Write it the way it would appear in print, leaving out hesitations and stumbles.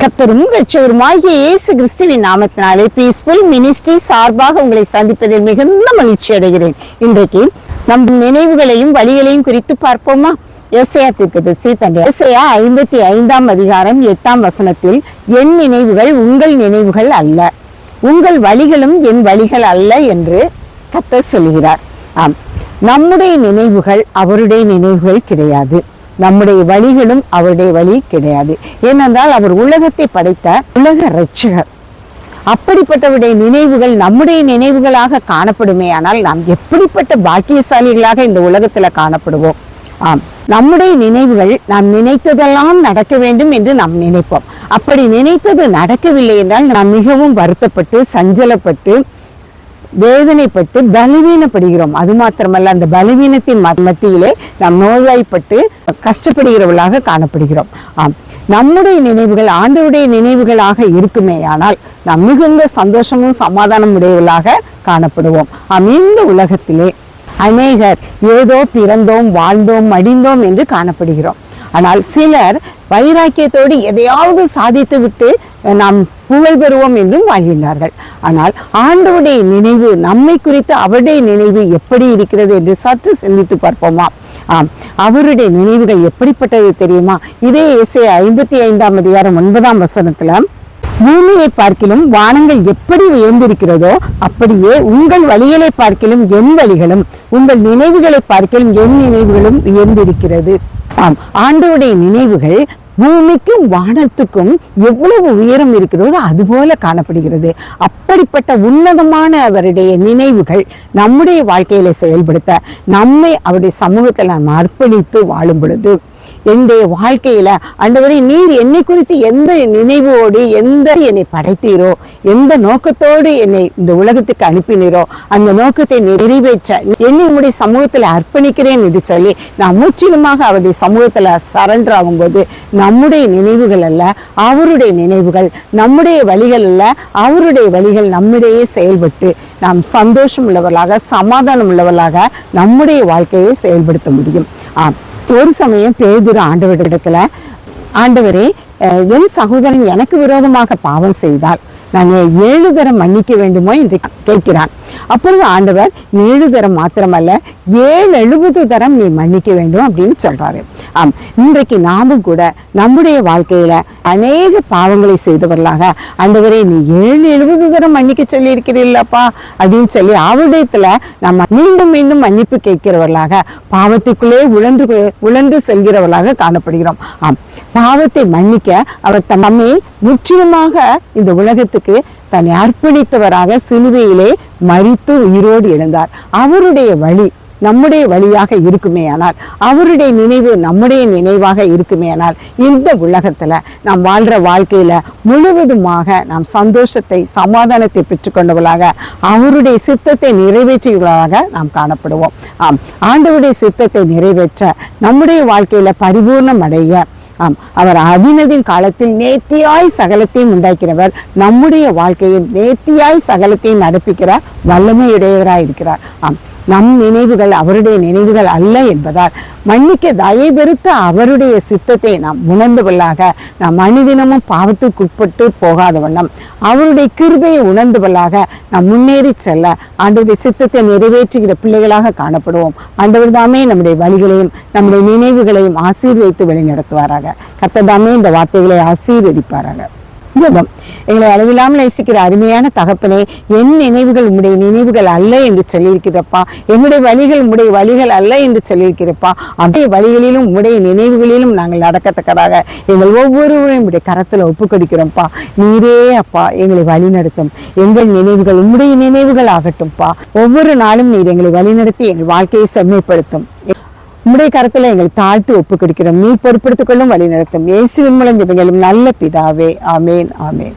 கர்த்தரும் இரட்சகருமாகிய இயேசு கிறிஸ்துவின் நாமத்தினாலே பீஸ்ஃபுல் மினிஸ்ட்ரி சார்பாக உங்களை சந்திப்பதில் மிகுந்த மகிழ்ச்சி அடைகிறேன். இன்றைக்கு நம் நினைவுகளையும் வழிகளையும் குறித்து பார்ப்போமா? எசேயா தீர்க்கதரிசி தன்னுடைய எசேயா 55 அதிகாரம் 8 வசனத்தில், என் நினைவுகள் உங்கள் நினைவுகள் அல்ல, உங்கள் வழிகளும் என் வழிகள் அல்ல என்று கர்த்தர் சொல்கிறார். ஆம், நம்முடைய நினைவுகள் அவருடைய நினைவுகள் கிடையாது, நம்முடைய வழிகளும் அவருடைய வழி கிடையாது. ஏனென்றால் அவர் உலகத்தை படைத்த உலக இரட்சகர். அப்படிப்பட்டவருடைய நினைவுகள் நம்முடைய நினைவுகளாக காணப்படுமே ஆனால் நாம் எப்படிப்பட்ட பாக்கியசாலிகளாக இந்த உலகத்துல காணப்படுவோம். ஆம், நம்முடைய நினைவுகள் நாம் நினைத்ததெல்லாம் நடக்க வேண்டும் என்று நாம் நினைப்போம். அப்படி நினைத்தது நடக்கவில்லை என்றால் நாம் மிகவும் வருத்தப்பட்டு சஞ்சலப்பட்டு வேதனைப்பட்டு பலவீனப்படுகிறோம். அது மாத்திரமல்ல, அந்த பலவீனத்தின் மத்தியிலே நாம் நோய்வாய்ப்பட்டு கஷ்டப்படுகிறவர்களாக காணப்படுகிறோம். ஆம், நம்முடைய நினைவுகள் ஆண்டவருடைய நினைவுகளாக இருக்குமே ஆனால் நாம் மிகுந்த சந்தோஷமும் சமாதானம் உடையவர்களாக காணப்படுவோம். ஆம், இந்த உலகத்திலே அநேகர் ஏதோ பிறந்தோம் வாழ்ந்தோம் மடிந்தோம் என்று காணப்படுகிறோம். ஆனால் சிலர் வைராக்கியத்தோடு எதையாவது சாதித்து விட்டு நாம் புகழ் பெறுவோம் என்றும் வாழ்கின்றார்கள். ஆனால் ஆண்டவருடைய நினைவு, நம்மை குறித்து அவருடைய நினைவு எப்படி இருக்கிறது என்று சற்று சிந்தித்து பார்ப்போமா? ஆம், அவருடைய நினைவுகள் எப்படிப்பட்டது தெரியுமா? இதே எசேயா 55 அதிகாரம் 9 வசனத்துல, பூமியை பார்க்கிலும் வானங்கள் எப்படி உயர்ந்திருக்கிறதோ அப்படியே உங்கள் வழிகளை பார்க்கிலும் என் வழிகளும் உங்கள் நினைவுகளை பார்க்கிலும் என் நினைவுகளும் உயர்ந்திருக்கிறது. ஆம், ஆண்டவருடைய நினைவுகள் பூமிக்கும் வானத்துக்கும் எவ்வளவு உயரம் இருக்கிறதோ அதுபோல காணப்படுகிறது. அப்படிப்பட்ட உன்னதமான அவருடைய நினைவுகள் நம்முடைய வாழ்க்கையில செயல்படுத்த நம்மை அவருடைய சமூகத்தில் நாம் அர்ப்பணித்து வாழும் பொழுது, என்னுடைய வாழ்க்கையில ஆண்டவரே, நீர் என்னை குறித்து எந்த நினைவோடு என்னை படைத்தீரோ, எந்த நோக்கத்தோடு என்னை இந்த உலகத்துக்கு அனுப்பினீரோ அந்த நோக்கத்தை நிறைவேற்ற என்னை உங்களுடைய சமூகத்துல அர்ப்பணிக்கிறேன் என்று சொல்லி நான் முற்றிலுமாக அவருடைய சமூகத்துல சரண்டர் ஆகும்போது, நம்முடைய நினைவுகள் அல்ல அவருடைய நினைவுகள், நம்முடைய வழிகள் அல்ல அவருடைய வழிகள் நம்மிடையே செயல்பட்டு நாம் சந்தோஷம் உள்ளவர்களாக சமாதானம் உள்ளவர்களாக நம்முடைய வாழ்க்கையை செயல்படுத்த முடியும். ஒரு சமயம் பேதுரு ஆண்டவரிடத்துல, ஆண்டவரே, என் சகோதரன் எனக்கு விரோதமாக பாவம் செய்தால் நான் 7 தரம் மன்னிக்க வேண்டுமோ என்று கேட்கிறான். அப்பொழுது ஆண்டவர் 7 தரம் மாத்திரமல்ல 70 தரம் நீ மன்னிக்க வேண்டும் அப்படின்னு சொல்றாரு. ஆம், இன்றைக்கு நாமும் கூட நம்முடைய வாழ்க்கையில அநேக பாவங்களை செய்தவர்களாக, ஆண்டவரே நீ 70 தரம் மன்னிக்க சொல்லி இருக்கிறீல்லப்பா அப்படின்னு சொல்லி அவரிடத்துல நம்ம மீண்டும் மீண்டும் மன்னிப்பு கேட்கிறவர்களாக பாவத்துக்குள்ளே உழன்று செல்கிறவர்களாக காணப்படுகிறோம். ஆம், பாவத்தை மன்னிக்க அவர் நம்மை முற்றிலுமாக இந்த உலகத்துக்கு தன்னை அர்ப்பணித்தவராக சிலுவையிலே மரித்து உயிரோடு எழுந்தார். அவருடைய வழி நம்முடைய வழியாக இருக்குமே ஆனால், அவருடைய நினைவு நம்முடைய நினைவாக இருக்குமே ஆனால், இந்த உலகத்துல நாம் வாழ்ற வாழ்க்கையில முழுவதுமாக நாம் சந்தோஷத்தை சமாதானத்தை பெற்றுக்கொண்டவர்களாக அவருடைய சித்தத்தை நிறைவேற்றியவர்களாக நாம் காணப்படுவோம். ஆம், ஆண்டவருடைய சித்தத்தை நிறைவேற்ற நம்முடைய வாழ்க்கையில பரிபூர்ணம் அடைய, ஆம், அவர் அபிநதின் காலத்தில் நேர்த்தியாய் சகலத்தையும் உண்டாக்கிறவர், நம்முடைய வாழ்க்கையில் நேர்த்தியாய் சகலத்தையும் நடப்பிக்கிற வல்லமையுடையவராய் இருக்கிறார். ஆம், நம் நினைவுகள் அவருடைய நினைவுகள் அல்ல என்பதால் மன்னிக்க தயபெருத்த அவருடைய சித்தத்தை நாம் உணர்ந்தவர்களாக, நாம் அனுதினமும் பாவத்துக்குட்பட்டு போகாத வண்ணம் அவருடைய கிருபையை உணர்ந்தவர்களாக நாம் முன்னேறி செல்ல ஆண்டவருடைய சித்தத்தை நிறைவேற்றுகிற பிள்ளைகளாக காணப்படுவோம். ஆண்டவர் தாமே நம்முடைய வழிகளையும் நம்முடைய நினைவுகளையும் ஆசீர்வதித்து வழி நடத்துவாராக. கர்த்தர் தாமே இந்த வார்த்தைகளை ஆசீர்வதிப்பாராக. ஜெபம். எங்களை அளவில்லாமல் நேசிக்கிற அருமையான தகப்பனே, என் நினைவுகள் உம்முடைய நினைவுகள் அல்ல என்று சொல்லியிருக்கிறப்பா, என்னுடைய வழிகள் உம்முடைய வழிகள் அல்ல என்று சொல்லியிருக்கிறப்பா, அதே வழிகளிலும் உம்முடைய நினைவுகளிலும் நாங்கள் நடக்கத்தக்கதாக எங்கள் ஒவ்வொருவரையும் உம்முடைய கரத்துல ஒப்பு கொடுக்கிறோம்ப்பா. நீரே அப்பா எங்களை வழி நடத்தும். எங்கள் நினைவுகள் உம்முடைய நினைவுகள் ஆகட்டும்ப்பா. ஒவ்வொரு நாளும் நீர் எங்களை வழிநடத்தி எங்கள் வாழ்க்கையை செம்மைப்படுத்தும். உம்முடைய கரத்துல எங்களை தாழ்த்து ஒப்பு கொடுக்கிறோம். நீ பொறுப்படுத்திக் கொள்ளும், வழி நடத்தும். இயேசுவின் மூலம் ஜெபங்களும் நல்ல பிதாவே. ஆமேன், ஆமேன்.